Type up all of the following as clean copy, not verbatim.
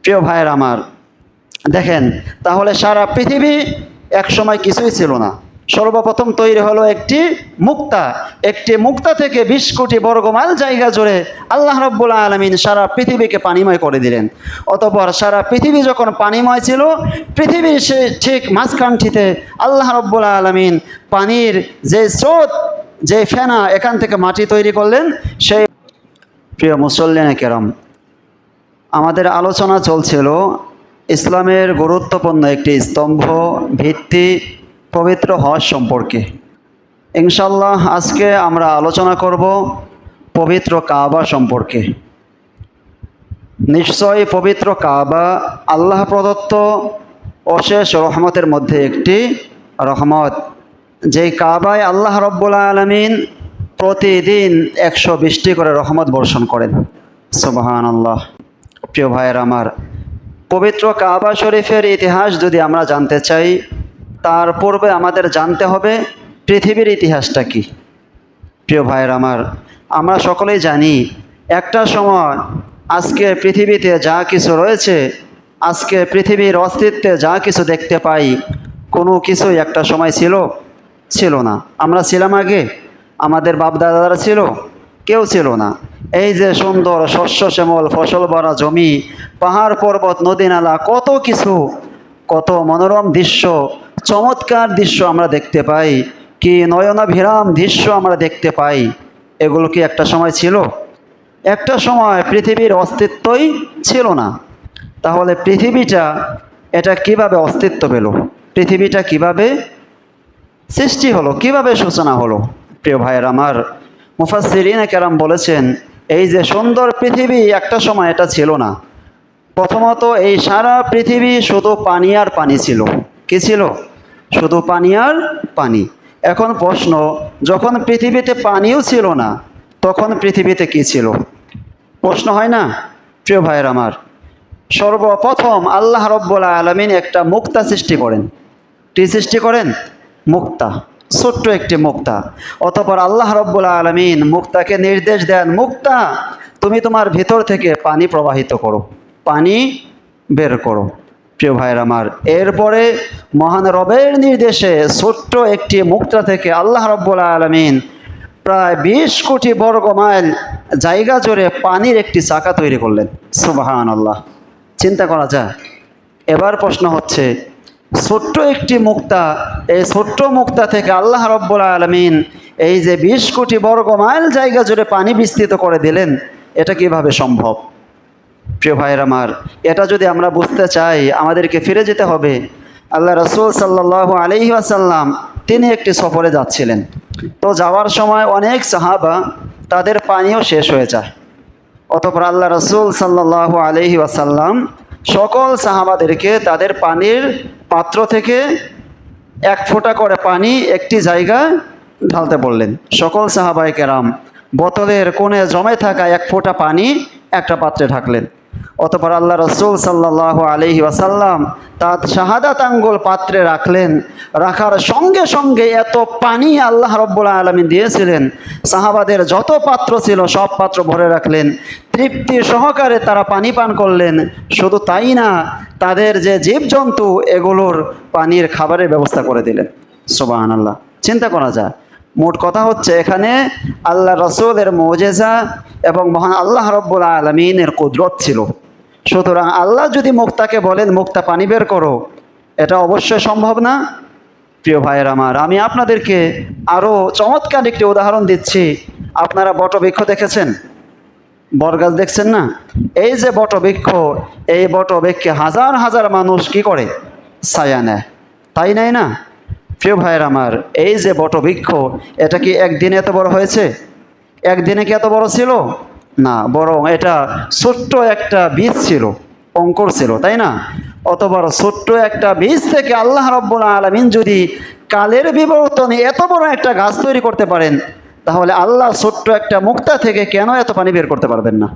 প্রিয় ভাইয়ের আমার, দেখেন তাহলে সারা পৃথিবী এক সময় কিছুই ছিল না। সর্বপ্রথম তৈরি হলো একটি মুক্তা। একটি মুক্তা থেকে 20 কোটি বর্গমাইল জায়গা জুড়ে আল্লাহ রাব্বুল আলামিন সারা পৃথিবীকে পানিময় করে দিলেন। অতঃপর সারা পৃথিবী যখন পানিময় ছিল, পৃথিবীর সে ঠিক মাঝখানটিতে আল্লাহ রাব্বুল আলামিন পানির যে স্রোত, যে ফেনা, এখান থেকে মাটি তৈরি করলেন। সেই প্রিয় মুসল্লিনা কেরাম, আমাদের আলোচনা চলছিল ইসলামের গুরুত্বপূর্ণ একটি স্তম্ভ, ভিত্তি, পবিত্র হজ সম্পর্কে। ইনশাল্লাহ আজকে আমরা আলোচনা করব পবিত্র কাবা সম্পর্কে। নিশ্চয়ই পবিত্র কাবা আল্লাহ প্রদত্ত অশেষ রহমতের মধ্যে একটি রহমত। যেই কাবায় আল্লাহ রাব্বুল আলামিন প্রতিদিন 120টি করে রহমত বর্ষণ করেন। সুবহানাল্লাহ। প্রিয় ভাইয়ের আমার, পবিত্র কাবা শরীফের ইতিহাস যদি আমরা জানতে চাই, তার পূর্বে আমাদের জানতে হবে পৃথিবীর ইতিহাসটা কি। প্রিয় ভাইয়ের আমার, আমরা সকলেই জানি একটা সময় আজকে পৃথিবীতে যা কিছু রয়েছে, আজকে পৃথিবীর অস্তিত্বে যা কিছু দেখতে পাই, কোনো কিছুই একটা সময় ছিল না। আমরা ছিলাম আগে? আমাদের বাপদাদারা ছিল? কেউ ছিল না। এই যে সুন্দর শস্য শ্যামল ফসল ভরা জমি, পাহাড় পর্বত নদী নালা, কত কিছু, কত মনোরম দৃশ্য, চমৎকার দৃশ্য আমরা দেখতে পাই, কি নয়নাভিরাম দৃশ্য আমরা দেখতে পাই। এগুলো কি একটা সময় ছিল? একটা সময় পৃথিবীর অস্তিত্বই ছিল না। তাহলে পৃথিবীটা এটা কিভাবে অস্তিত্ব পেল? পৃথিবীটা কিভাবে সৃষ্টি হলো, কিভাবে সূচনা হলো? প্রিয় ভাইয়ের আমার, মুফাসসিরিনে কেরাম বলেছেন, এই যে সুন্দর পৃথিবী একটা সময় এটা ছিল না। প্রথমত এই সারা পৃথিবী শুধু পানি আর পানি ছিল। কি ছিল? শুধু পানি আর পানি। এখন প্রশ্ন, যখন পৃথিবীতে পানিও ছিল না, তখন পৃথিবীতে কি ছিল? প্রশ্ন হয় না? প্রিয় ভাইয়ের আমার, সর্বপ্রথম আল্লাহ রাব্বুল আলামিন একটা মুক্তা সৃষ্টি করেন। কি সৃষ্টি করেন? মুক্তা, ছোট্ট একটি মুক্তা। অতঃপর আল্লাহ রাব্বুল আলামিন মুক্তাকে নির্দেশ দেন, মুক্তা তুমি তোমার ভিতর থেকে পানি প্রবাহিত করো, পানি বের করো। প্রিয় ভাইয়ের আমার, এরপরে মহান রবের নির্দেশে ছোট্ট একটি মুক্তা থেকে আল্লাহ রাব্বুল আলামিন প্রায় 20 কোটি বর্গ মাইল জায়গা জুড়ে পানির একটি চাকা তৈরি করলেন। সুবহানাল্লাহ। চিন্তা করা যায়? এবার প্রশ্ন হচ্ছে, ছোট্ট একটি মুক্তা, এই ছোট্ট মুক্তা থেকে আল্লাহ রাব্বুল আলামিন এই যে 20 কোটি বর্গ মাইল জায়গা জুড়ে পানি বিস্তৃত করে দিলেন, এটা কিভাবে সম্ভব? প্রিয় ভাইয়ের আমার, এটা যদি আমরা বুঝতে চাই, আমাদেরকে ফিরে যেতে হবে। আল্লাহ রাসূল সাল্লাল্লাহু আলাইহি ওয়াসাল্লাম তিনি একটি সফরে যাচ্ছিলেন। তো যাওয়ার সময় অনেক সাহাবা, তাদের পানিও শেষ হয়ে যায়। অতঃপর আল্লাহ রাসূল সাল্লাল্লাহু আলাইহি ওয়াসাল্লাম সকল সাহাবাদেরকে তাদের পানির পাত্র থেকে 1 ফোঁটা করে পানি একটি জায়গায় ঢালতে বললেন। সকল সাহাবায়ে কেরাম বোতলের কোণে জমে থাকা 1 ফোঁটা পানি একটা পাত্রে ঢাকলেন। অতঃপর আল্লাহ রাসূল সাল্লাল্লাহু আলাইহি ওয়াসাল্লাম তার শাহাদাত আঙ্গুল পাত্রে রাখলেন। রাখার সঙ্গে সঙ্গে এত পানি আল্লাহ রাব্বুল আলামিন দিয়েছিলেন, সাহাবাদের যত পাত্র ছিল সব পাত্র ভরে রাখলেন। তৃপ্তি সহকারে তারা পানি পান করলেন। শুধু তাই না, তাদের যে জীবজন্তু এগুলোর পানির খাবারের ব্যবস্থা করে দিলেন। সুবহানাল্লাহ। চিন্তা করা যায়। মোট কথা হচ্ছে, এখানে আল্লাহ রাসূলের মুজিজা এবং মহান আল্লাহ রাব্বুল আলামিনের কুদরত ছিল। সুতরাং আল্লাহ যদি মুক্তাকে বলেন মুক্তা পানি বের করো, এটা অবশ্যই সম্ভব না? প্রিয় ভাইয়ের আমার, আমি আপনাদেরকে আরও চমৎকার একটি উদাহরণ দিচ্ছি। আপনারা বটবৃক্ষ দেখেছেন? বটগাছ দেখছেন না? এই যে বটবৃক্ষ, এই বটবৃক্ষে হাজার হাজার মানুষ কি করে? ছায়া নেয়, তাই নাই না? প্রিয় ভাইয়ের আমার, এই যে বটবৃক্ষ, এটা কি একদিনে এত বড় হয়েছে? একদিনে কি এত বড় ছিল? না, বরং এটা ছোট্ট একটা বীজ ছিল, অঙ্কুর ছিল, তাই না? অতবর ছোট্ট একটা বীজ থেকে আল্লাহ রাব্বুল আলামিন যদি কালের বিবর্তনে এত বড় একটা গাছ তৈরি করতে পারেন, তাহলে আল্লাহ ছোট্ট একটা মুক্তা থেকে কেন এত পানি বের করতে পারবেন না?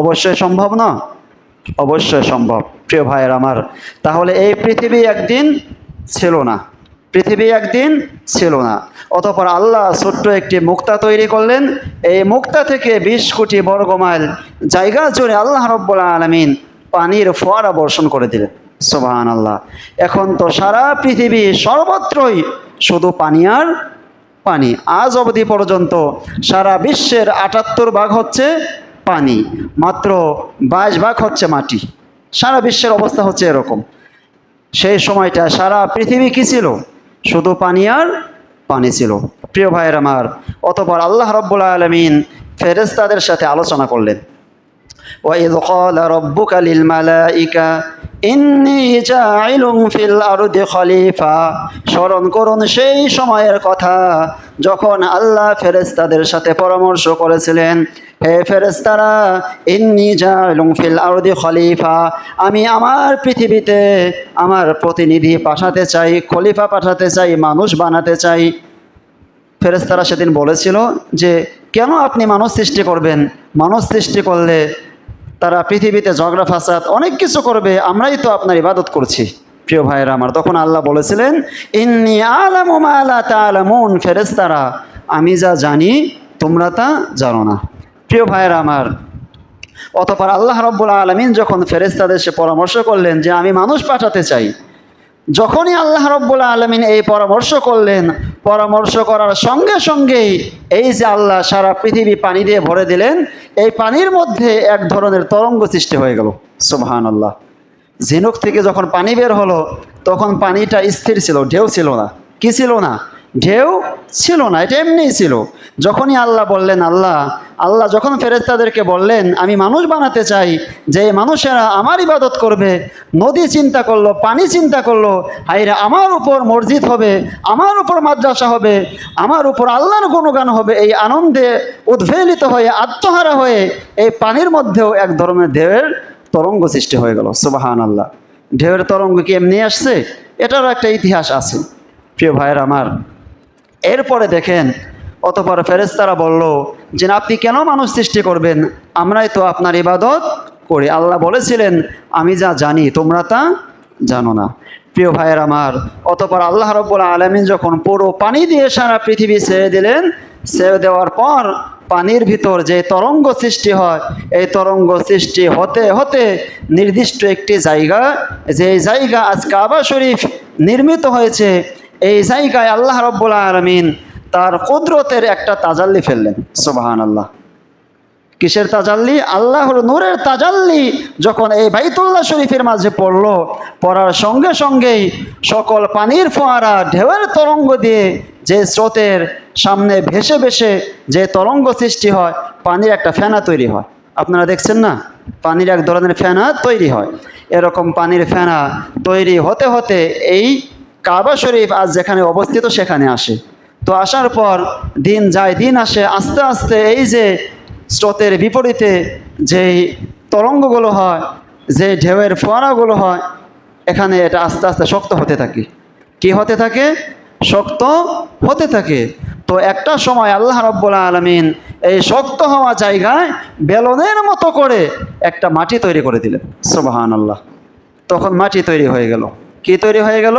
অবশ্যই সম্ভব না? অবশ্যই সম্ভব। প্রিয় ভাইয়ের আমার, তাহলে এই পৃথিবী একদিন ছিল না, পৃথিবী একদিন ছিল না। অতঃপর আল্লাহ ছোট্ট একটি মুক্তা তৈরি করলেন। এই মুক্তা থেকে 20 কোটি বর্গ মাইল জায়গা জুড়ে আল্লাহ রাব্বুল আলামিন পানির ফোয়ারা বর্ষণ করে দিলেন। সুবহানাল্লাহ। এখন তো সারা পৃথিবী সর্বত্রই শুধু পানি আর পানি। আজ অবধি পর্যন্ত সারা বিশ্বের ৭৮ ভাগ হচ্ছে পানি, মাত্র ২২ ভাগ হচ্ছে মাটি। সারা বিশ্বের অবস্থা হচ্ছে এরকম। সেই সময়টা সারা পৃথিবী কি ছিল? শুধু পানি আর পানি ছিল। প্রিয় ভাইয়ের আমার, অতঃপর আল্লাহ রাব্বুল আলামিন ফেরেশতাদের সাথে আলোচনা করলেন। وَإِذْ قَالَ رَبُّكَ لِلْمَلَائِكَةِ إِنِّي جَاعِلٌ فِي الْأَرْضِ خَلِيفَةً। স্মরণ করুন সেই সময়ের কথা যখন আল্লাহ ফেরেশতাদের সাথে পরামর্শ করেছিলেন, হে ফেরেশতারা, ইন্নী জাইলুন ফিল আরদি খলিফা, আমি আমার পৃথিবীতে আমার প্রতিনিধি পাঠাতে চাই, খলিফা পাঠাতে চাই, মানুষ বানাতে চাই। ফেরেশতারা সেদিন বলেছিল যে কেন আপনি মানুষ সৃষ্টি করবেন? মানুষ সৃষ্টি করলে তারা পৃথিবীতে ঝগড়া ফাসাদ অনেক কিছু করবে, আমরাই তো আপনার ইবাদত করছি। প্রিয় ভাইয়েরা আমার, তখন আল্লাহ বলেছিলেন, ইন্নী আ'লামু মা লা তা'লামুন, ফেরেশতারা, আমি যা জানি তোমরা তা জানো না। প্রিয় ভাইয়েরা আমার, অতঃপর আল্লাহ রাব্বুল আলামিন যখন ফেরেশতাদের সে পরামর্শ করলেন যে আমি মানুষ পাঠাতে চাই, যখনই আল্লাহ রাব্বুল আলামিন এই পরামর্শ করলেন, পরামর্শ করার সঙ্গে সঙ্গেই এই যে আল্লাহ সারা পৃথিবী পানি দিয়ে ভরে দিলেন, এই পানির মধ্যে এক ধরনের তরঙ্গ সৃষ্টি হয়ে গেল। সুবহানাল্লাহ। ঝিনুক থেকে যখন পানি বের হলো তখন পানিটা স্থির ছিল, ঢেউ ছিল না। কি ছিল না? ঢেউ ছিল না, এটা এমনিই ছিল। যখনই আল্লাহ বললেন, আল্লাহ যখন ফেরেশতাদেরকে বললেন আমি মানুষ বানাতে চাই, যে মানুষেরা আমার ইবাদত করবে, নদী চিন্তা করলো, পানি চিন্তা করলো, হাইরে আমার উপর মসজিদ হবে, আমার উপর মাদ্রাসা হবে, আমার উপর আল্লাহর গুণগান হবে, এই আনন্দে উদ্বেলিত হয়ে আত্মহারা হয়ে এই পানির মধ্যেও এক ধরনের ঢেউয়ের তরঙ্গ সৃষ্টি হয়ে গেল। সুবহানাল্লাহ। ঢেউয়ের তরঙ্গ কি এমনি আসছে? এটারও একটা ইতিহাস আছে। প্রিয় ভাইয়ের আমার, এরপরে দেখেন, অতঃপর ফেরেশতারা বলল যে আপনি কেন মানুষ সৃষ্টি করবেন? আমরাই তো আপনার ইবাদত করি। আল্লাহ বলেছিলেন আমি যা জানি তোমরা তা জানো না। প্রিয় ভাইয়ের আমার, অতঃপর আল্লাহ রাব্বুল আলামিন যখন পুরো পানি দিয়ে সারা পৃথিবী ছেড়ে দিলেন, ছেড়ে দেওয়ার পর পানির ভিতর যে তরঙ্গ সৃষ্টি হয়, এই তরঙ্গ সৃষ্টি হতে হতে নির্দিষ্ট একটি জায়গা, যে জায়গা আজ কাবা শরীফ নির্মিত হয়েছে, এই জায়গায় আল্লাহ রাব্বুল আলামিন তার কুদরতের একটা তাজাল্লি ফেললেন। সুবহানাল্লাহ। কিসের তাজাল্লি? আল্লাহর নূরের তাজাল্লি যখন এই বাইতুল্লাহ শরীফের মাঝে পড়লো, পড়ার সঙ্গে সঙ্গেই সকল পানির ফোয়ারা ঢেউয়ের তরঙ্গ দিয়ে যে স্রোতের সামনে ভেসে ভেসে যে তরঙ্গ সৃষ্টি হয়, পানির একটা ফেনা তৈরি হয়। আপনারা দেখছেন না, পানির এক ধরনের ফেনা তৈরি হয়। এরকম পানির ফেনা তৈরি হতে হতে এই কাবা শরীফ আজ যেখানে অবস্থিত সেখানে আসে। তো আসার পর দিন যায় দিন আসে, আস্তে আস্তে এই যে স্রোতের বিপরীতে যেই তরঙ্গগুলো হয়, যে ঢেউয়ের ফোয়ারাগুলো হয়, এখানে এটা আস্তে আস্তে শক্ত হতে থাকে। কি হতে থাকে? শক্ত হতে থাকে। তো একটা সময় আল্লাহ রাব্বুল আলামিন এই শক্ত হওয়া জায়গায় বেলনের মতো করে একটা মাটি তৈরি করে দিলেন। সুবহানাল্লাহ। তখন মাটি তৈরি হয়ে গেল। কি তৈরি হয়ে গেল?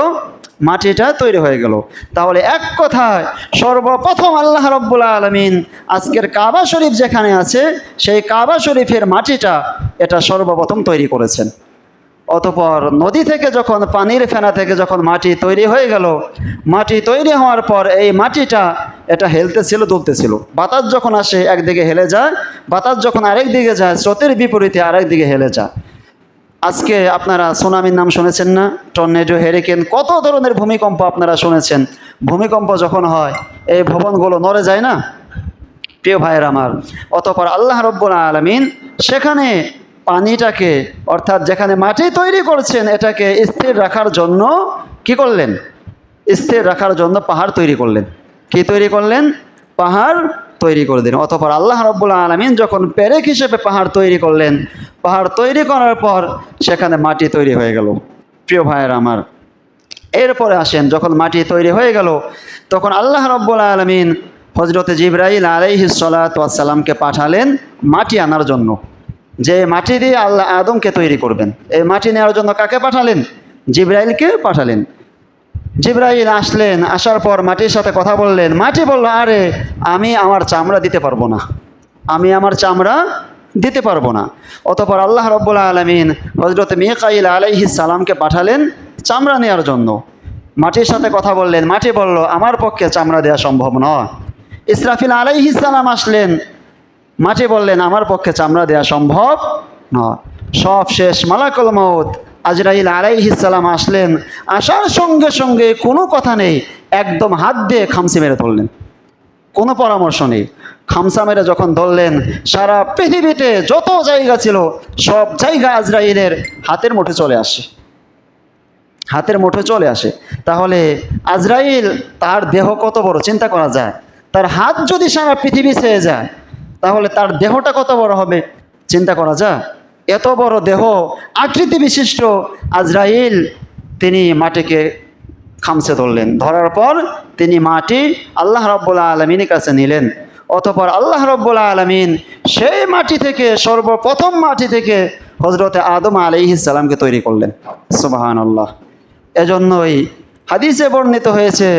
মাটিটা তৈরি হয়ে গেল। তাহলে এক কথায় সর্বপ্রথম আল্লাহ রাব্বুল আলামিন আজকের কাবা শরীফ যেখানে আছে, সেই কাবা শরীফের মাটিটা এটা সর্বপ্রথম তৈরি করেছেন। অতঃপর নদী থেকে যখন পানির ফেনা থেকে যখন মাটি তৈরি হয়ে গেল, মাটি তৈরি হওয়ার পর এই মাটিটা এটা হেলতেছিল, দুলতেছিল। বাতাস যখন আসে একদিকে হেলে যায়, বাতাস যখন আরেক দিকে যায়, স্রোতের বিপরীতে আরেক দিকে হেলে যায়। আজকে আপনারা সুনামির নাম শুনেছেন না? টর্নেডো, হেরিকেন, কত ধরনের ভূমিকম্প আপনারা শুনেছেন। ভূমিকম্প যখন হয় এই ভবনগুলো নড়ে যায় না? প্রিয় ভাইয়ের আমার, অতঃপর আল্লাহ রাব্বুল আলামিন সেখানে পানিটাকে, অর্থাৎ যেখানে মাটি তৈরি করছেন এটাকে স্থির রাখার জন্য কি করলেন? স্থির রাখার জন্য পাহাড় তৈরি করলেন। কি তৈরি করলেন? পাহাড় তৈরি করে দিন। অতঃপর আল্লাহ রাব্বুল আলামিন যখন পেরেক হিসেবে পাহাড় তৈরি করলেন, পাহাড় তৈরি করার পর সেখানে মাটি তৈরি হয়ে গেল। প্রিয় ভাইয়ের আমার, এরপরে আসেন, যখন মাটি তৈরি হয়ে গেল তখন আল্লাহ রাব্বুল আলামিন হযরতে জিবরাইল আলাইহিস সালাতু ওয়াস সালামকে পাঠালেন মাটি আনার জন্য, যে মাটি দিয়ে আল্লাহ আদমকে তৈরি করবেন। এই মাটি নেওয়ার জন্য কাকে পাঠালেন? জিবরাইলকে পাঠালেন। জিবরাইল আসলেন, আসার পর মাটির সাথে কথা বললেন। মাটি বলল, আরে আমি আমার চামড়া দিতে পারবো না, আমি আমার চামড়া দিতে পারবো না। অতঃপর আল্লাহ রাব্বুল আলামিন হযরত মিকাইল আলাইহিস সালামকে পাঠালেন চামড়া নেওয়ার জন্য। মাটির সাথে কথা বললেন, মাটি বলল আমার পক্ষে চামড়া দেওয়া সম্ভব নয়। ইসরাফিল আলাইহিস সালাম আসলেন, মাটি বললেন আমার পক্ষে চামড়া দেওয়া সম্ভব নয়। সব শেষ, মালাকুল মউত আজরাইল আলাইহিস সালাম আসলেন। আসার সঙ্গে সঙ্গে কোনো কথা নেই, একদম হাত দিয়ে খামচি মেরে ধরলেন, কোনো পরামর্শ নেই। খামসা মেরে যখন ধরলেন, সারা পৃথিবীতে যত জায়গা ছিল সব জায়গায় আজরাইলের হাতের মুঠে চলে আসে, হাতের মুঠে চলে আসে। তাহলে আজরাইল তার দেহ কত বড় চিন্তা করা যায়। তার হাত যদি সারা পৃথিবী ছেয়ে যায় তাহলে তার দেহটা কত বড় হবে চিন্তা করা যায়। এত বড় দেহ, আকৃতি বিশিষ্ট আজরাইল তিনি মাটিকে খামচে ধরলেন। ধরার পর তিনি মাটি আল্লাহ রাব্বুল আলামিনের কাছে নিলেন। অতঃপর আল্লাহ রাব্বুল আলামিন সেই মাটি থেকে, সর্বপ্রথম মাটি থেকে হযরতে আদম আলাইহিস সালামকে তৈরি করলেন। সুবহানাল্লাহ। এজন্যই হাদিসে বর্ণিত হয়েছে,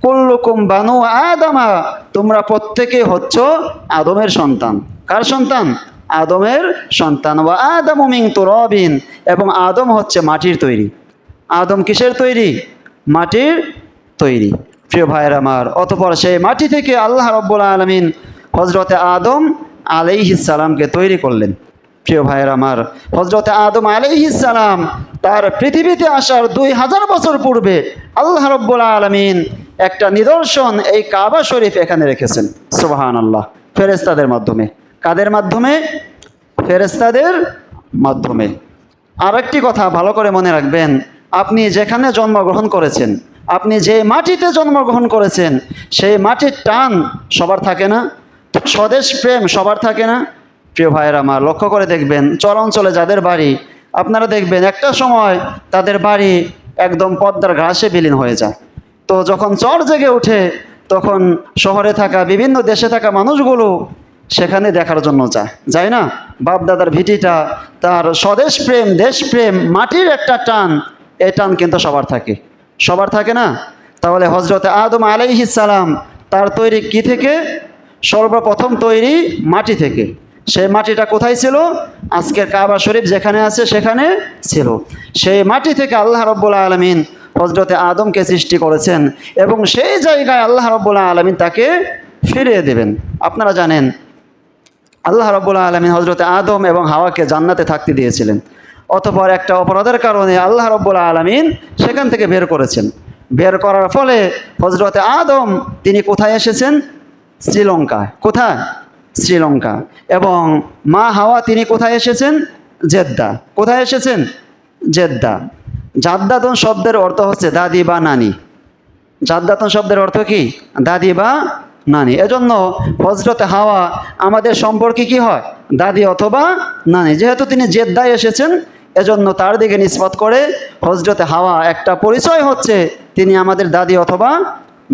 কুল্লুকুম বানু আদমা, তোমরা প্রত্যেকে হচ্ছ আদমের সন্তান। কার সন্তান? আদমের সন্তান। ওয়া আদামু মিন তুরাবিন, এবং আদম হচ্ছে মাটির তৈরি। আদম কিসের তৈরি? মাটির তৈরি। প্রিয় ভাইয়ের আমার, অতঃপর সেই মাটি থেকে আল্লাহ রাব্বুল আলামিন হযরতে আদম আলাইহিস সালামকে তৈরি করলেন। প্রিয় ভাইয়ের আমার, হযরতে আদম আলাইহিস সালাম তার পৃথিবীতে আসার 2000 বছর পূর্বে আল্লাহ রাব্বুল আলামিন একটা নিদর্শন এই কাবা শরীফ এখানে রেখেছেন। সুবহানাল্লাহ। ফেরেশতাদের মাধ্যমে। কাদের মাধ্যমে? ফেরেশতাদের মাধ্যমে। আর একটি কথা ভালো করে মনে রাখবেন, আপনি যেখানে জন্মগ্রহণ করেছেন, আপনি যে মাটিতে জন্মগ্রহণ করেছেন, সেই মাটির টান সবার থাকে না? স্বদেশ প্রেম সবার থাকে না? প্রিয় ভাইয়ের আমার, লক্ষ্য করে দেখবেন, চর অঞ্চলে যাদের বাড়ি, আপনারা দেখবেন একটা সময় তাদের বাড়ি একদম পদ্মার ঘাসে বিলীন হয়ে যায়। তো যখন চর জেগে ওঠে তখন শহরে থাকা, বিভিন্ন দেশে থাকা মানুষগুলো সেখানে দেখার জন্য যায় না? বাপ দাদার ভিটিটা, তার স্বদেশ প্রেম, দেশপ্রেম, মাটির একটা টান, এই টান কিন্তু সবার থাকে। সবার থাকে না? তাহলে হযরতে আদম আলাইহিস সালাম তার তৈরি কি থেকে? সর্বপ্রথম তৈরি মাটি থেকে। সেই মাটিটা কোথায় ছিল? আজকের কাবা শরীফ যেখানে আছে সেখানে ছিল। সেই মাটি থেকে আল্লাহ রাব্বুল আলামিন হযরতে আদমকে সৃষ্টি করেছেন, এবং সেই জায়গায় আল্লাহ রাব্বুল আলামিন তাকে ফিরিয়ে দেবেন। আপনারা জানেন আল্লাহ রাব্বুল আলামিন হযরতে আদম এবং হাওয়াকে জান্নাতে থাকতে দিয়েছিলেন। অতঃপর একটা অপরাধের কারণে আল্লাহ রাব্বুল আলামিন সেখান থেকে বের করেছেন। বের করার ফলে হযরতে আদম তিনি কোথায় এসেছেন? শ্রীলঙ্কায়। কোথায়? শ্রীলঙ্কা। এবং মা হাওয়া তিনি কোথায় এসেছেন? জেদ্দা। কোথায় এসেছেন? জেদ্দা। জাদ্দাতন শব্দের অর্থ হচ্ছে দাদি বা নানি। জাদ্দাতন শব্দের অর্থ কি? দাদি বা নানি। এজন্য হযরতে হাওয়া আমাদের সম্পর্কে কি হয়? দাদি অথবা নানি। যেহেতু তিনি জেদ্দায় এসেছেন, এজন্য তার দিকে নিসবত করে হযরতে হাওয়া একটা পরিচয় হচ্ছে তিনি আমাদের দাদি অথবা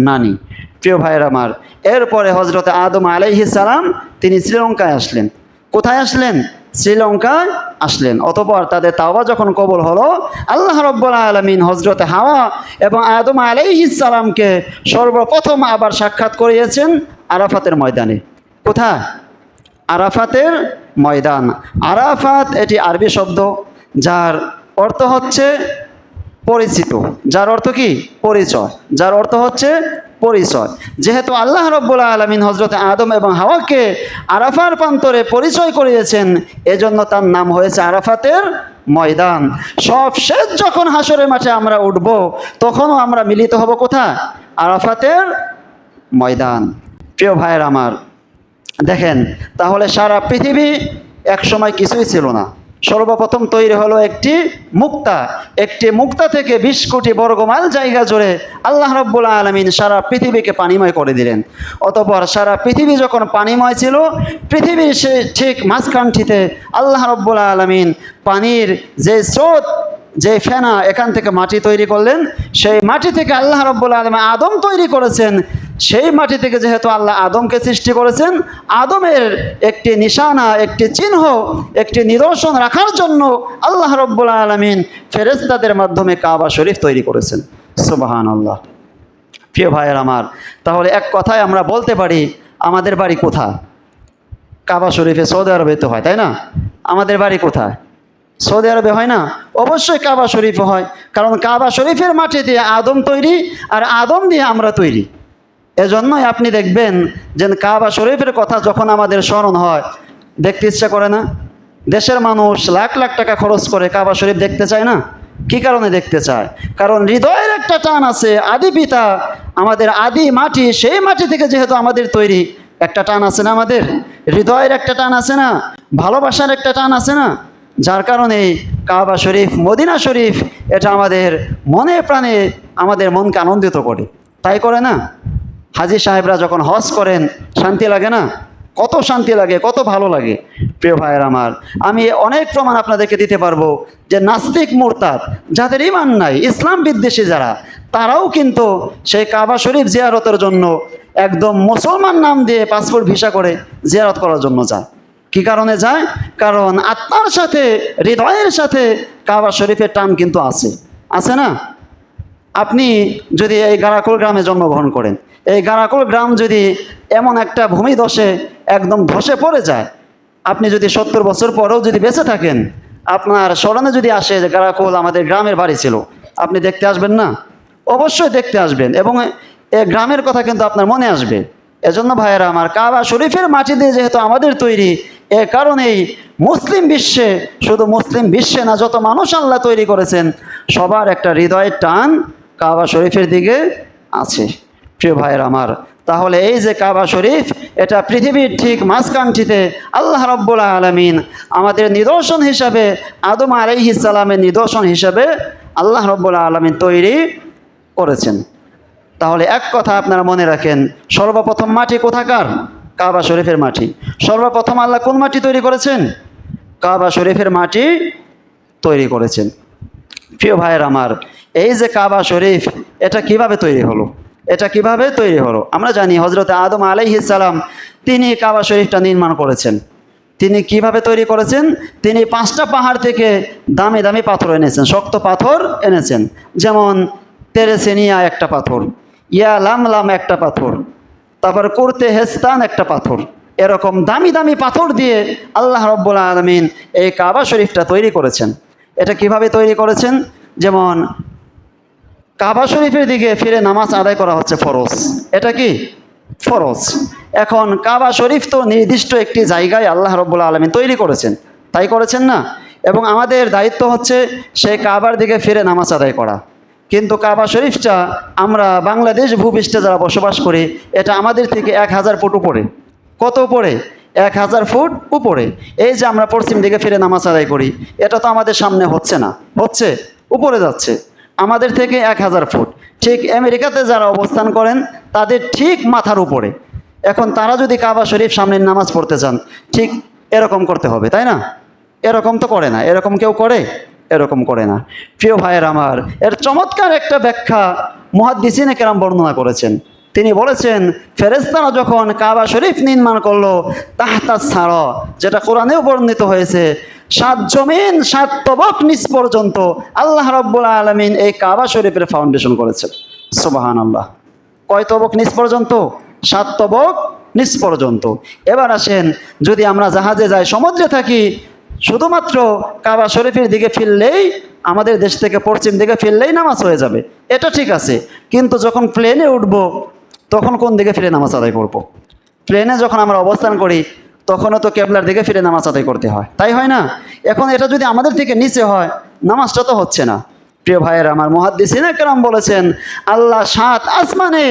নানি। প্রিয় ভাইয়ের আমার, এরপরে হযরতে আদম আলাইহিস সালাম তিনি শ্রীলঙ্কায় আসলেন। কোথায় আসলেন? শ্রীলঙ্কায় আসলেন। অতঃপর তাদের তাওবা যখন কবুল হলো, আল্লাহ রাব্বুল আলামিন হযরতে হাওয়া এবং আদম আলাইহিস সালামকে সর্বপ্রথম আবার সাক্ষাৎ করিয়েছেন আরাফাতের ময়দানে। কোথায়? আরাফাতের ময়দান। আরাফাত এটি আরবি শব্দ, যার অর্থ হচ্ছে পরিচিত। যার অর্থ কি? পরিচয়। যার অর্থ হচ্ছে পরিচয়। যেহেতু আল্লাহ রাব্বুল আলামিন হযরতে আদম এবং হাওয়াকে আরাফার প্রান্তরে পরিচয় করিয়েছেন, এজন্য তার নাম হয়েছে আরাফাতের ময়দান। সব শেষ যখন হাসরের মাঠে আমরা উঠব, তখনও আমরা মিলিত হব কোথায়? আরাফাতের ময়দান। প্রিয় ভাইয়ের আমার, দেখেন তাহলে সারা পৃথিবী এক সময় কিছুই ছিল না। সর্বপ্রথম তৈরি হলো একটি মুক্তা। একটি মুক্তা থেকে 20 কোটি বর্গমাইল জায়গা জুড়ে আল্লাহ রাব্বুল আলামিন সারা পৃথিবীকে পানিময় করে দিলেন। অতঃপর সারা পৃথিবী যখন পানিময় ছিল, পৃথিবীর সে ঠিক মাঝখানটিতে আল্লাহ রাব্বুল আলামিন পানির যে স্রোত, যে ফেনা, এখান থেকে মাটি তৈরি করলেন। সেই মাটি থেকে আল্লাহ রাব্বুল আলামিন আদম তৈরি করেছেন। সেই মাটি থেকে যেহেতু আল্লাহ আদমকে সৃষ্টি করেছেন, আদমের একটি নিশানা, একটি চিহ্ন, একটি নিদর্শন রাখার জন্য আল্লাহ রাব্বুল আলামিন ফেরেশতাদের মাধ্যমে কাবা শরীফ তৈরি করেছেন। সুবহানাল্লাহ। প্রিয় ভাইয়ের আমার, তাহলে এক কথায় আমরা বলতে পারি আমাদের বাড়ি কোথায়? কাবা শরীফে সৌদি আরবে তো হয়, তাই না? আমাদের বাড়ি কোথায়? সৌদি আরবে হয় না? অবশ্যই কাবা শরীফে হয়, কারণ কাবা শরীফের মাটি দিয়ে আদম তৈরি, আর আদম দিয়ে আমরা তৈরি। এজন্যই আপনি দেখবেন যে কাবা শরীফের কথা যখন আমাদের স্মরণ হয়, দেখতে ইচ্ছা করে না? দেশের মানুষ লাখ লাখ টাকা খরচ করে কাবা শরীফ দেখতে চায় না? কি কারণে দেখতে চায়? কারণ হৃদয়ের একটা টান আছে, আদি পিতা আমাদের আদি মাটি, সেই মাটি থেকে যেহেতু আমাদের তৈরি, একটা টান আছে না আমাদের? হৃদয়ের একটা টান আছে না? ভালোবাসার একটা টান আছে না? যার কারণে কাবা শরীফ, মদিনা শরীফ, এটা আমাদের মনে প্রাণে আমাদের মনকে আনন্দিত করে, তাই করে না? হাজী সাহেবরা যখন হজ করেন, শান্তি লাগে না? কত শান্তি লাগে, কত ভালো লাগে। প্রিয় ভাইয়ের আমার, আমি অনেক প্রমাণ আপনাদেরকে দিতে পারবো যে নাস্তিক মুরতাদ, যাদের ঈমান নাই, ইসলাম বিদ্বেষী যারা, তারাও কিন্তু সেই কাবা শরীফ জিয়ারতের জন্য একদম মুসলমান নাম দিয়ে পাসপোর্ট ভিসা করে জিয়ারত করার জন্য যায়। কি কারণে যায়? কারণ আত্মার সাথে, হৃদয়ের সাথে কাবা শরীফের টান কিন্তু আছে, আছে না? আপনি যদি এই গারাকুল গ্রামে জন্মগ্রহণ করেন, এই গারাকুল গ্রাম যদি এমন একটা ভূমিধসে একদম ধসে পড়ে যায়, আপনি যদি 70 বছর পরেও যদি বেঁচে থাকেন, আপনার স্মরণে যদি আসে যে গারাকুল আমাদের গ্রামের বাড়ি ছিল, আপনি দেখতে আসবেন না? অবশ্যই দেখতে আসবেন, এবং এই গ্রামের কথা কিন্তু আপনার মনে আসবে। এজন্য ভাইয়েরা আমার, কাবা শরীফের মাটি দিয়ে যেহেতু আমাদের তৈরি, এ কারণেই মুসলিম বিশ্বে, শুধু মুসলিম বিশ্বে না, যত মানুষ আল্লাহ তৈরি করেছেন, সবার একটা হৃদয়ের টান কাবা শরীফের দিকে আছে। প্রিয় ভাইয়ের আমার, তাহলে এই যে কাবা শরীফ, এটা পৃথিবীর ঠিক মাঝখানটিতে আল্লাহ রাব্বুল আলামিন আমাদের নিদর্শন হিসাবে, আদম আলাইহিস সালামের নিদর্শন হিসাবে আল্লাহ রাব্বুল আলামিন তৈরি করেছেন। তাহলে এক কথা আপনারা মনে রাখেন, সর্বপ্রথম মাটি কোথাকার? কাবা শরীফের মাটি। সর্বপ্রথম আল্লাহ কোন মাটি তৈরি করেছেন? কাবা শরীফের মাটি তৈরি করেছেন। প্রিয় ভাইয়ের আমার, এই যে কাবা শরীফ, এটা কিভাবে তৈরি হলো? এটা কিভাবে তৈরি হলো? আমরা জানি হজরত আদম আলাইহিস সালাম, তিনি কাবা শরীফটা নির্মাণ করেছেন। তিনি কিভাবে তৈরি করেছেন? তিনি 5টা পাহাড় থেকে দামি দামি পাথর এনেছেন, শক্ত পাথর এনেছেন। যেমন তেরেসেনিয়া একটা পাথর, ইয়া লামলাম একটা পাথর, তারপর করতে হেস্তান একটা পাথর। এরকম দামি দামি পাথর দিয়ে আল্লাহ রাব্বুল আলামিন এই কাবা শরীফটা তৈরি করেছেন। এটা কিভাবে তৈরি করেছেন? যেমন কাবা শরীফের দিকে ফিরে নামাজ আদায় করা হচ্ছে ফরজ। এটা কি ফরজ? এখন কাবা শরীফ তো নির্দিষ্ট একটি জায়গায় আল্লাহ রাব্বুল আলামিন তৈরি করেছেন, তাই করেছেন না? এবং আমাদের দায়িত্ব হচ্ছে সেই কাবার দিকে ফিরে নামাজ আদায় করা। কিন্তু কাবা শরীফটা আমরা বাংলাদেশ ভূপৃষ্ঠে যারা বসবাস করি, এটা আমাদের থেকে 1000 ফুট উপরে। কত উপরে? 1000 ফুট উপরে। এই যে আমরা পশ্চিম দিকে ফিরে নামাজ আদায় করি, এটা তো আমাদের সামনে হচ্ছে না, হচ্ছে উপরে যাচ্ছে, আমাদের থেকে 1000 ফুট। ঠিক আমেরিকাতে যারা অবস্থান করেন, তাদের ঠিক মাথার উপরে। এখন তারা যদি কাবা শরীফ সামনে নামাজ পড়তে চান, ঠিক এরকম করতে হবে, তাই না? এরকম তো করে না। এরকম কেউ করে? এরকম করে না। প্রিয় ভাইয়ের আমার, এর চমৎকার একটা ব্যাখ্যা মুহাদ্দিসিনে কেরাম বর্ণনা করেছেন। তিনি বলেছেন, ফেরেশতারা যখন কাবা শরীফ নির্মাণ করলো, তাহতা ছাড়, যেটা কোরআনেও বর্ণিত হয়েছে, 7 জমিন 7 তবক নিচ পর্যন্ত আল্লাহ রাব্বুল আলামিন এই কাবা শরীফের ফাউন্ডেশন করেছেন। সুবহানাল্লাহ। কয় তবক নিচ পর্যন্ত? 7 তবক নিচ পর্যন্ত। এবার আসেন, যদি আমরা জাহাজে যাই, সমুদ্রে থাকি, শুধুমাত্র কাবা শরীফের দিকে ফিরলেই, আমাদের দেশ থেকে পশ্চিম দিকে ফিরলেই নামাজ হয়ে যাবে, এটা ঠিক আছে। কিন্তু যখন প্লেনে উঠবো, তখন কোন দিকে ফিরে নামাজ আদায় করব? প্লেনে যখন আমরা অবস্থান করি, তখনও তো কেবলার দিকে ফিরে নামাজ আদায় করতে হয়, তাই হয় না? এখন এটা যদি আমাদের থেকে নিচে হয়, নামাজটা তো হচ্ছে না। প্রিয় ভাইয়ের আমার, মুহাদ্দিসিনে কেরাম বলেছেন, আল্লাহ 7 আসমানে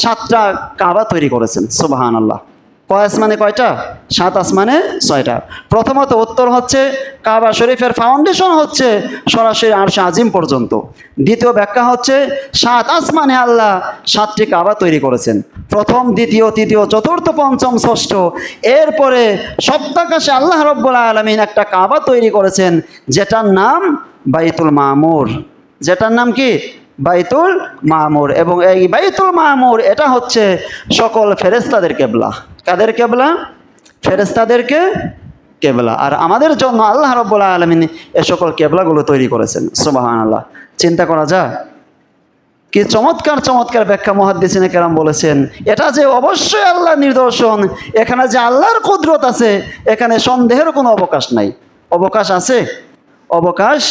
7টা কাবা তৈরি করেছেন। সুবহানাল্লাহ। কয় আসমানে কয়টা? 7 আসমানে 6টা। প্রথমত উত্তর হচ্ছে, কাবা শরীফের ফাউন্ডেশন হচ্ছে সরাসরি আরশে আজিম পর্যন্ত। দ্বিতীয় ব্যাখ্যা হচ্ছে, 7 আসমানে আল্লাহ 7টি কাবা তৈরি করেছেন। প্রথম, দ্বিতীয়, তৃতীয়, চতুর্থ, পঞ্চম, ষষ্ঠ, এরপরে সপ্তাকাশে আল্লাহ রাব্বুল আলামিন একটা কাবা তৈরি করেছেন, যেটার নাম বাইতুল মামুর। যেটার নাম কি? বাইতুল মামুর। এবং এই বাইতুল মামুর, এটা হচ্ছে সকল ফেরেশতাদের কেবলা। কাদের কেবলা? ফেরেশতাদেরকে কেবলা। আর আমাদের জন্য আল্লাহ রাব্বুল আলামিন এ সকল কেবলাগুলো তৈরি করেছেন। সুবহানাল্লাহ। চিন্তা করা যায়? কি চমৎকার চমৎকার ব্যাখ্যা মুহাদ্দিসিনে কেরাম বলেছেন। এটা যে অবশ্যই আল্লাহর নিদর্শন, এখানে যে আল্লাহর কুদরত আছে, এখানে সন্দেহের কোনো অবকাশ নাই। অবকাশ আছে? অবকাশ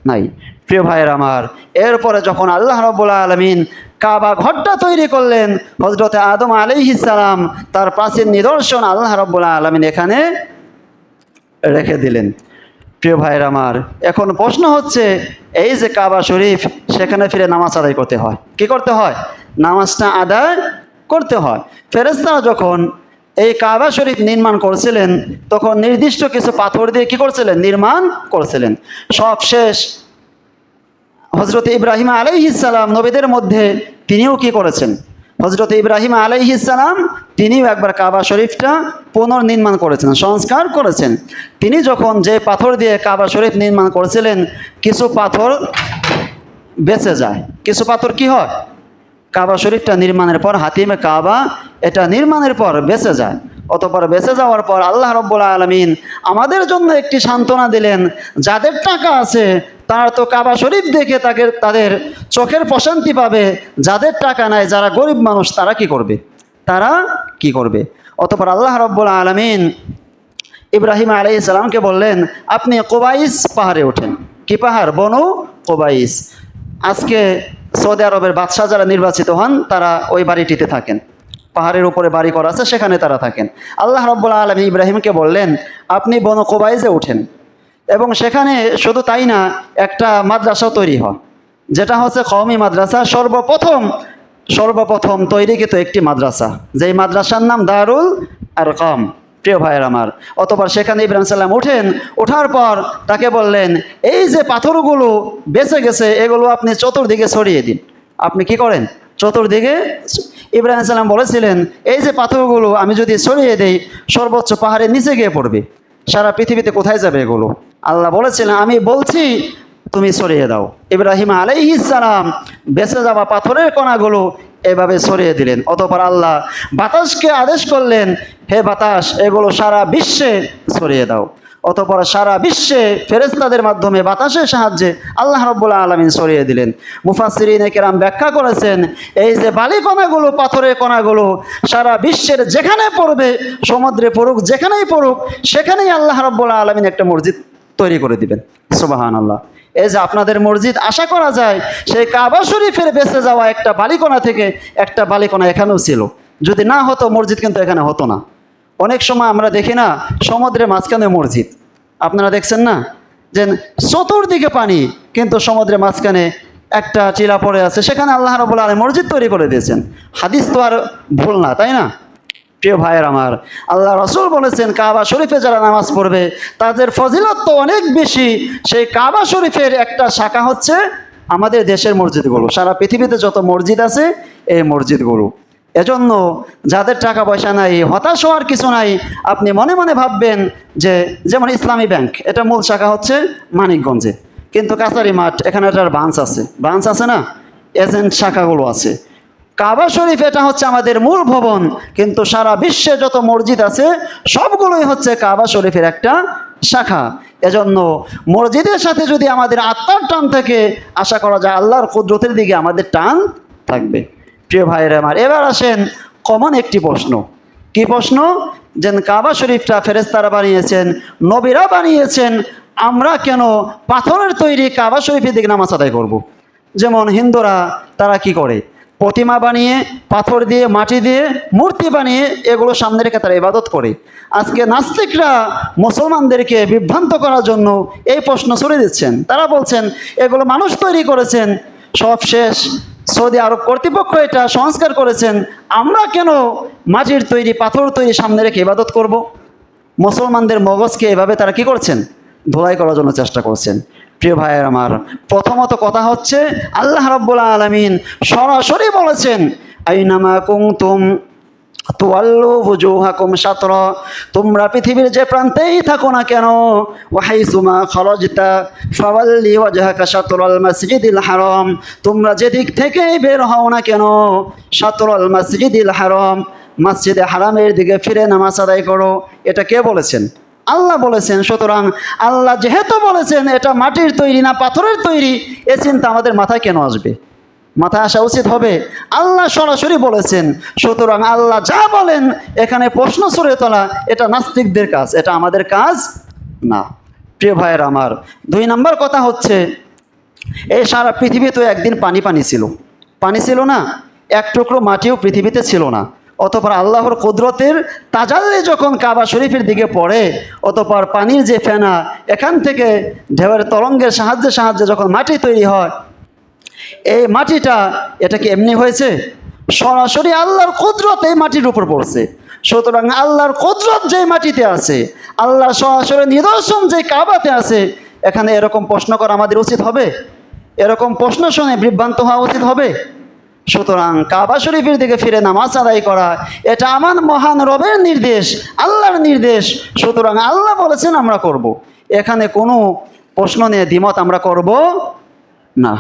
নাই। প্রিয় ভাইয়ের আমার, এরপরে যখন আল্লাহ রাব্বুল আলামিন কাবা ঘরটা তৈরি করলেন, হযরতে আদম আলাইহিস সালাম তার প্রাচীন নিদর্শন আল্লাহ রাব্বুল আলামিন এখানে রেখে দিলেন। প্রিয় ভাইয়ের আমার, এখন প্রশ্ন হচ্ছে, এই যে কাবা শরীফ, সেখানে ফিরে নামাজ আদায় করতে হয়। কি করতে হয়? নামাজটা আদায় করতে হয়। ফেরেশতারা যখন এই কাবা শরীফ নির্মাণ করছিলেন, তখন নির্দিষ্ট কিছু পাথর দিয়ে কি করছিলেন? নির্মাণ করছিলেন। সব শেষ হযরত ইব্রাহিম আলাইহিস সালাম নবীদের মধ্যে তিনিও কি করেছেন? হযরত ইব্রাহিম আলাইহিস সালাম তিনিও একবার কাবা শরীফটা পুনর্নির্মাণ করেছেন, সংস্কার করেছেন। তিনি যখন যে পাথর দিয়ে কাবা শরীফ নির্মাণ করেছিলেন, কিছু পাথর বেঁচে যায়। কিছু পাথর কি হয়? কাবা শরীফটা নির্মাণের পর, হাতিমে কাবা এটা নির্মাণের পর বেঁচে যায়। অতঃপর বেঁচে যাওয়ার পর আল্লাহ রাব্বুল আলামিন আমাদের জন্য একটি সান্ত্বনা দিলেন, যাদের টাকা আছে তারা তো কাবা শরীফ দেখে তাদের চোখের প্রশান্তি পাবে, যাদের টাকা নাই, যারা গরিব মানুষ, তারা কি করবে? তারা কি করবে? অতঃপর আল্লাহ রাব্বুল আলামিন ইব্রাহিম আলাইহিস সালামকে বললেন, আপনি কুবাইস পাহাড়ে ওঠেন। কি পাহাড়? বনু কুবাইস। আজকে সৌদি আরবের বাদশাহ যারা নির্বাচিত হন, তারা ওই বাড়িটিতে থাকেন। পাহাড়ের উপরে বাড়ি করা আছে, সেখানে তারা থাকেন। আল্লাহ রাব্বুল আলামিন ইব্রাহিমকে বললেন, আপনি বনু কুবাইসে ওঠেন, এবং সেখানে শুধু তাই না, একটা মাদ্রাসাও তৈরি হয়, যেটা হচ্ছে কওমি মাদ্রাসা। সর্বপ্রথম তৈরিকৃত একটি মাদ্রাসা, যেই মাদ্রাসার নাম দারুল আরকাম। প্রিয় ভাইয়ের আমার, অতঃপর সেখানে ইব্রাহিম সাল্লাম ওঠার পর তাকে বললেন, এই যে পাথরগুলো বেঁচে গেছে, এগুলো আপনি চতুর্দিকে ছড়িয়ে দিন। আপনি কি করেন? চতুর্দিকে। ইব্রাহিম সাল্লাম বলেছিলেন, এই যে পাথরগুলো আমি যদি ছড়িয়ে দেই, সর্বোচ্চ পাহাড়ের নিচে গিয়ে পড়বে। সারা পৃথিবীতে কোথায় যাবে এগুলো? আল্লাহ বলেছিলেন, আমি বলছি, তুমি ছড়িয়ে দাও। ইব্রাহিম আলাইহিস সালাম বেঁচে যাওয়া পাথরের কণাগুলো এভাবে ছড়িয়ে দিলেন। অতঃপর আল্লাহ বাতাসকে আদেশ করলেন, হে বাতাস, এগুলো সারা বিশ্বে ছড়িয়ে দাও। অতঃপর সারা বিশ্বে ফেরেশতাদের মাধ্যমে বাতাসের সাহায্যে আল্লাহ রাব্বুল আলামিন ছড়িয়ে দিলেন। মুফাসসিরিনে কেরাম ব্যাখ্যা করেছেন, এই যে বালি কণাগুলো, পাথরের কণাগুলো সারা বিশ্বের যেখানে পড়বে, সমুদ্রে পড়ুক, যেখানেই পড়ুক, সেখানেই আল্লাহ রাব্বুল আলামিন একটা মসজিদ তৈরি করে দিবেন। সুবহানাল্লাহ। এই যে আপনাদের মসজিদ, আশা করা যায় সেই কাবা শরীফের বেঁচে যাওয়া একটা বালিকণা থেকে একটা বালিকণা এখানেও ছিল। যদি না হতো, মসজিদ কিন্তু এখানে হতো না। অনেক সময় আমরা দেখি না, সমুদ্রের মাঝখানে মসজিদ, আপনারা দেখছেন না, যে চতুর্দিকে পানি, কিন্তু সমুদ্রের মাঝখানে একটা টিলা পড়ে আছে, সেখানে আল্লাহ রাব্বুল আলামিন মসজিদ তৈরি করে দিয়েছেন। হাদিস তো আর ভুল না, তাই না? প্রিয় ভাইয়ের আমার, আল্লাহ রাসূল বলেছেন, কাবা শরীফে যারা নামাজ পড়বে তাদের ফজিলত তো অনেক বেশি। সেই কাবা শরীফের একটা শাখা হচ্ছে আমাদের দেশের মসজিদগুলো। সারা পৃথিবীতে যত মসজিদ আছে, এই মসজিদগুলো। এজন্য যাদের টাকা পয়সা নাই, হতাশ হওয়ার কিছু নাই। আপনি মনে মনে ভাববেন যে, যেমন ইসলামী ব্যাংক, এটা মূল শাখা হচ্ছে মানিকগঞ্জে, কিন্তু কাছারি মাঠ, এখানে এটার ব্রাঞ্চ আছে না, এজেন্ট শাখাগুলো আছে। কাবা শরীফ এটা হচ্ছে আমাদের মূল ভবন, কিন্তু সারা বিশ্বে যত মসজিদ আছে সবগুলোই হচ্ছে কাবা শরীফের একটা শাখা। এজন্য মসজিদের সাথে যদি আমাদের আত্মার টান থাকে, আশা করা যায় আল্লাহর কুদরতের দিকে আমাদের টান থাকবে। প্রিয় ভাইয়েরা আমার, এবার আসেন কমন একটি প্রশ্ন। কি প্রশ্ন? যে কাবা শরীফটা ফেরেশতারা বানিয়েছেন, নবীরা বানিয়েছেন, আমরা কেন পাথরের তৈরি কাবা শরীফের দিকে নামাজ আদায় করব? যেমন হিন্দুরা, তারা কি করে? প্রতিমা বানিয়ে, পাথর দিয়ে, মাটি দিয়ে মূর্তি বানিয়ে এগুলো সামনে রেখে তারা ইবাদত করে। আজকে নাস্তিকরা মুসলমানদেরকে বিভ্রান্ত করার জন্য এই প্রশ্ন ছড়িয়ে দিচ্ছেন। তারা বলছেন এগুলো মানুষ তৈরি করেছেন, সব শেষ, সৌদি আরব কর্তৃপক্ষ এটা সংস্কার করেছেন, আমরা কেন মাটির তৈরি, পাথর তৈরি সামনে রেখে ইবাদত করব? মুসলমানদের মগজকে এভাবে তারা কি করছেন? ধোলাই করার জন্য চেষ্টা করছেন। প্রিয় ভাইয়ের আমার, প্রথমত কথা হচ্ছে, আল্লাহ রাব্বুল আলামিন সরাসরি বলেছেন, আইনামা কুনতুম তুওয়াল্লু ওযুহাকুম শাতরা, তোমরা পৃথিবীর যে প্রান্তেই থাকো না কেন, ওয়াহাইসুমা খারাজতা ফাওয়াল্লি ওয়াজহাকা শাতরাল মাসজিদিল হারাম, তোমরা যেদিক থেকেই বের হও না কেন, শাতরাল মাসজিদিল হারাম, মসজিদে হারামের দিকে ফিরে নামাজ আদায় করো। এটা কে বলেছেন? আল্লাহ বলেছেন। সুতরাং আল্লাহ যেহেতু বলেছেন এটা মাটির তৈরি না পাথরের তৈরি, এ চিন্তা আমাদের মাথায় কেন আসবে? মাথায় আসা উচিত হবে। আল্লাহ সরাসরি বলেছেন, সুতরাং আল্লাহ যা বলেন এখানে প্রশ্ন ছড়ে তোলা এটা নাস্তিকদের কাজ, এটা আমাদের কাজ না। প্রিয় ভাইয়ের আমার, 2 নম্বর কথা হচ্ছে, এই সারা পৃথিবী তো একদিন পানি পানি ছিল, পানি ছিল না, এক টুকরো মাটিও পৃথিবীতে ছিল না। অতঃপর আল্লাহর কুদরতের তাজাল্লি যখন কাবা শরীফের দিকে পড়ে, অতঃপর পানির যে ফেনা এখান থেকে ঢেউয়ের তরঙ্গের সাহায্যে যখন মাটি তৈরি হয়, এই মাটিটা এটা কি এমনি হয়েছে? সরাসরি আল্লাহর কুদরত এই মাটির উপর পড়ছে। সুতরাং আল্লাহর কুদরত যে মাটিতে আছে, আল্লাহর সরাসরি নিদর্শন যে কাবাতে আছে, এখানে এরকম প্রশ্ন করা আমাদের উচিত হবে? এরকম প্রশ্ন শুনে বিভ্রান্ত হওয়া উচিত হবে? সুতরাং কাবা শরীফের দিকে ফিরে নামাজ আদায় করা এটা আমার মহান রবের নির্দেশ, আল্লাহর নির্দেশ। সুতরাং আল্লাহ বলেছেন আমরা করব, এখানে কোনো প্রশ্ন নিয়ে দ্বিমত আমরা করব না।